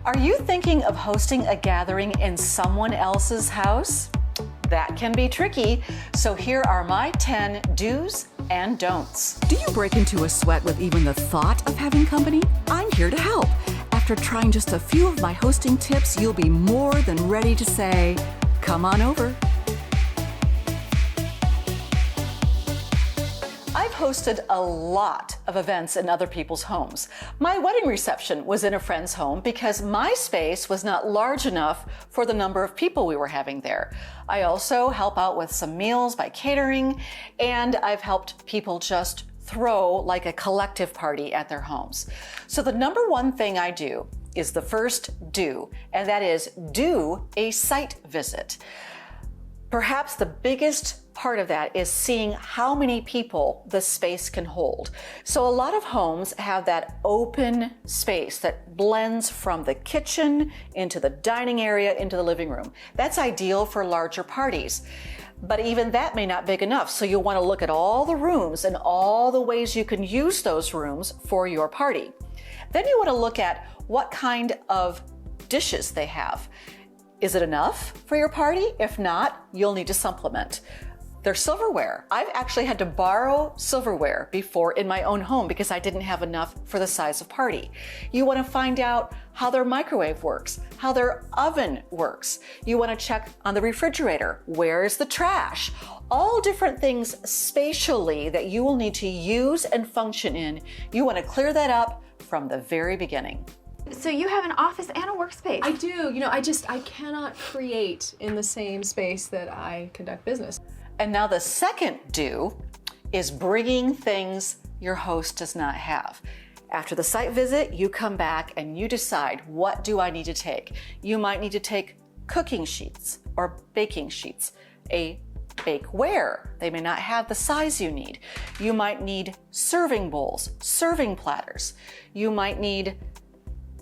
Are you thinking of hosting a gathering in someone else's house? That can be tricky, so here are my 10 do's and don'ts. Do you break into a sweat with even the thought of having company? I'm here to help. After trying just a few of my hosting tips, you'll be more than ready to say, come on over. I've hosted a lot of events in other people's homes. My wedding reception was in a friend's home because my space was not large enough for the number of people we were having there. I also help out with some meals by catering, and I've helped people just throw like a collective party at their homes. So the number one thing I do is the first do, and that is do a site visit. Perhaps the biggest part of that is seeing how many people the space can hold. So a lot of homes have that open space that blends from the kitchen into the dining area into the living room. That's ideal for larger parties. But even that may not be big enough. So you'll want to look at all the rooms and all the ways you can use those rooms for your party. Then you want to look at what kind of dishes they have. Is it enough for your party? If not, you'll need to supplement. Their silverware. I've actually had to borrow silverware before in my own home because I didn't have enough for the size of party. You want to find out how their microwave works, how their oven works. You want to check on the refrigerator. Where is the trash? All different things spatially that you will need to use and function in. You want to clear that up from the very beginning. So you have an office and a workspace. I do. I cannot create in the same space that I conduct business. And now the second do is bringing things your host does not have. After the site visit, you come back and you decide, what do I need to take? You might need to take cooking sheets or baking sheets, a bakeware. They may not have the size you need. You might need serving bowls, serving platters. You might need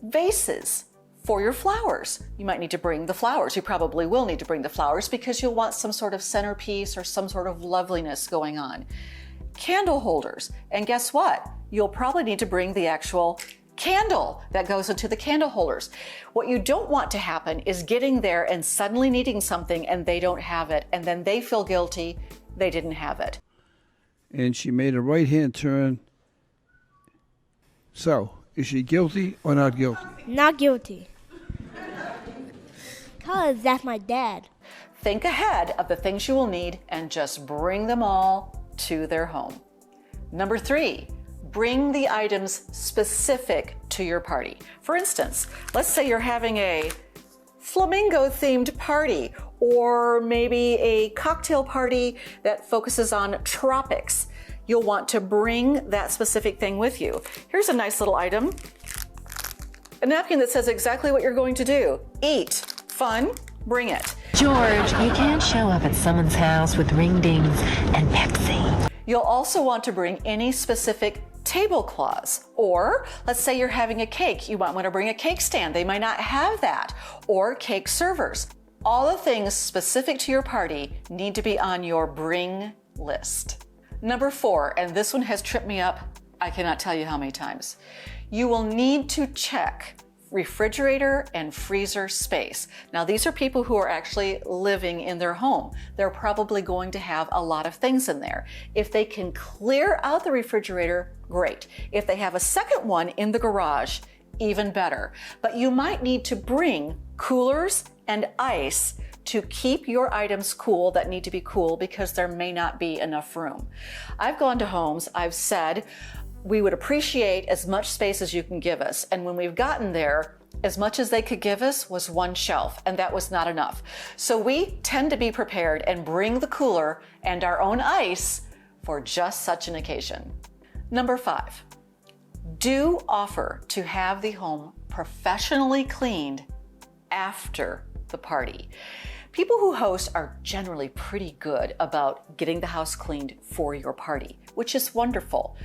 vases for your flowers. You might need to bring the flowers. You probably will need to bring the flowers because you'll want some sort of centerpiece or some sort of loveliness going on. Candle holders. And guess what? You'll probably need to bring the actual candle that goes into the candle holders. What you don't want to happen is getting there and suddenly needing something and they don't have it, and then they feel guilty they didn't have it. And she made a right-hand turn. So, is she guilty or not guilty? Not guilty. Because that's my dad. Think ahead of the things you will need and just bring them all to their home. Number 3, bring the items specific to your party. For instance, let's say you're having a flamingo-themed party, or maybe a cocktail party that focuses on tropics. You'll want to bring that specific thing with you. Here's a nice little item. A napkin that says exactly what you're going to do. Eat. Fun. Bring it. George, you can't show up at someone's house with ring dings and Pepsi. You'll also want to bring any specific tablecloths. Or let's say you're having a cake. You might want to bring a cake stand. They might not have that. Or cake servers. All the things specific to your party need to be on your bring list. Number 4, and this one has tripped me up, I cannot tell you how many times. You will need to check refrigerator and freezer space. Now, these are people who are actually living in their home. They're probably going to have a lot of things in there. If they can clear out the refrigerator, great. If they have a second one in the garage, even better. But you might need to bring coolers and ice to keep your items cool that need to be cool because there may not be enough room. I've gone to homes, I've said, we would appreciate as much space as you can give us. And when we've gotten there, as much as they could give us was one shelf, and that was not enough. So we tend to be prepared and bring the cooler and our own ice for just such an occasion. Number 5, do offer to have the home professionally cleaned after the party. People who host are generally pretty good about getting the house cleaned for your party, which is wonderful.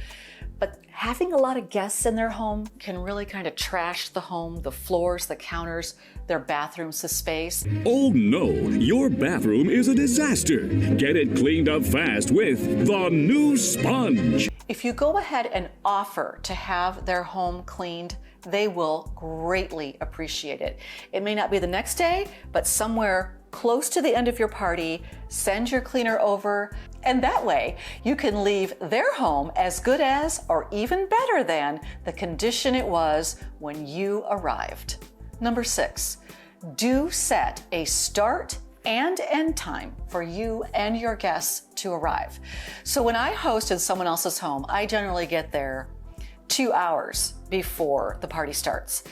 But having a lot of guests in their home can really kind of trash the home, the floors, the counters, their bathrooms, the space. Oh no, your bathroom is a disaster. Get it cleaned up fast with the new sponge. If you go ahead and offer to have their home cleaned They will greatly appreciate it. It may not be the next day, but somewhere close to the end of your party, send your cleaner over, and that way you can leave their home as good as or even better than the condition it was when you arrived. Number 6, do set a start and end time for you and your guests to arrive. So when I host in someone else's home, I generally get there 2 hours before the party starts.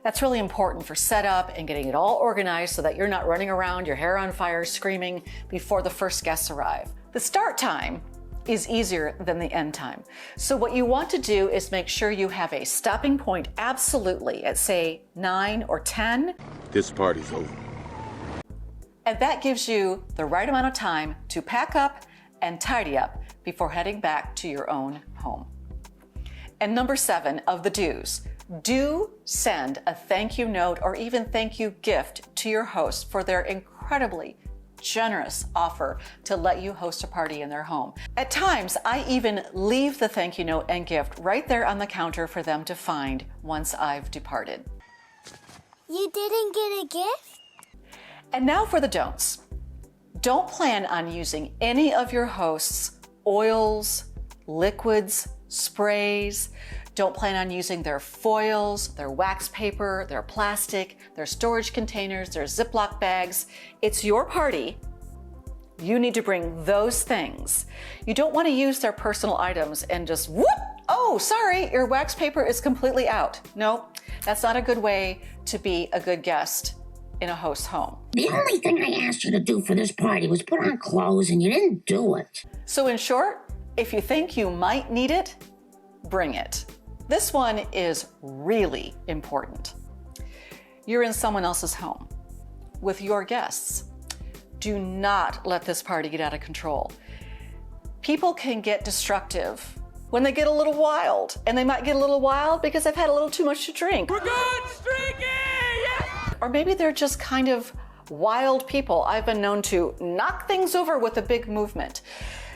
That's really important for setup and getting it all organized so that you're not running around, your hair on fire, screaming before the first guests arrive. The start time is easier than the end time. So what you want to do is make sure you have a stopping point absolutely at say 9 or 10. This party's over. And that gives you the right amount of time to pack up and tidy up before heading back to your own home. And number 7 of the do's, do send a thank you note or even thank you gift to your host for their incredibly generous offer to let you host a party in their home. At times, I even leave the thank you note and gift right there on the counter for them to find once I've departed. You didn't get a gift? And now for the don'ts. Don't plan on using any of your host's oils, liquids, sprays. Don't plan on using their foils, their wax paper, their plastic, their storage containers, their Ziploc bags. It's your party. You need to bring those things. You don't want to use their personal items and just whoop, oh, sorry, your wax paper is completely out. No, that's not a good way to be a good guest in a host's home. The only thing I asked you to do for this party was put on clothes and you didn't do it. So in short, if you think you might need it, bring it. This one is really important. You're in someone else's home with your guests. Do not let this party get out of control. People can get destructive when they get a little wild, and they might get a little wild because they've had a little too much to drink. We're good, streaky! Yes! Or maybe they're just kind of wild people. I've been known to knock things over with a big movement.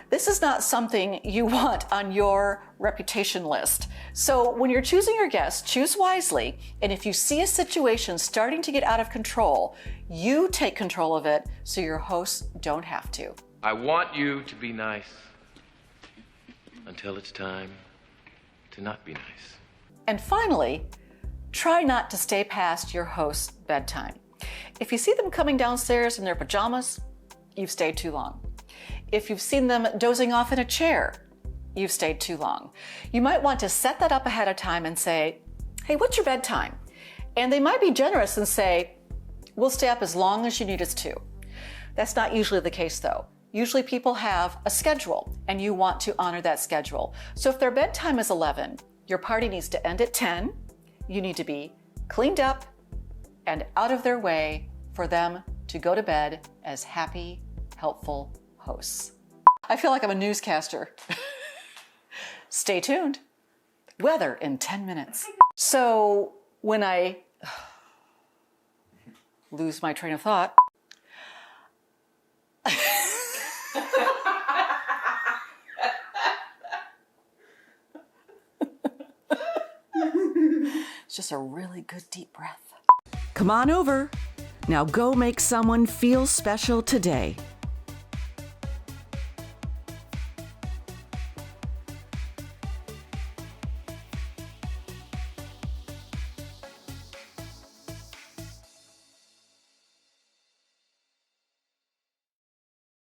This is not something you want on your reputation list. So when you're choosing your guests, choose wisely. And if you see a situation starting to get out of control, you take control of it so your hosts don't have to. I want you to be nice until it's time to not be nice. And finally, try not to stay past your host's bedtime. If you see them coming downstairs in their pajamas, you've stayed too long. If you've seen them dozing off in a chair, you've stayed too long. You might want to set that up ahead of time and say, hey, what's your bedtime? And they might be generous and say, we'll stay up as long as you need us to. That's not usually the case though. Usually people have a schedule and you want to honor that schedule. So if their bedtime is 11, your party needs to end at 10. You need to be cleaned up and out of their way for them to go to bed as happy, helpful hosts. I feel like I'm a newscaster. Stay tuned. Weather in 10 minutes. So when I lose my train of thought, it's just a really good deep breath. Come on over. Now go make someone feel special today.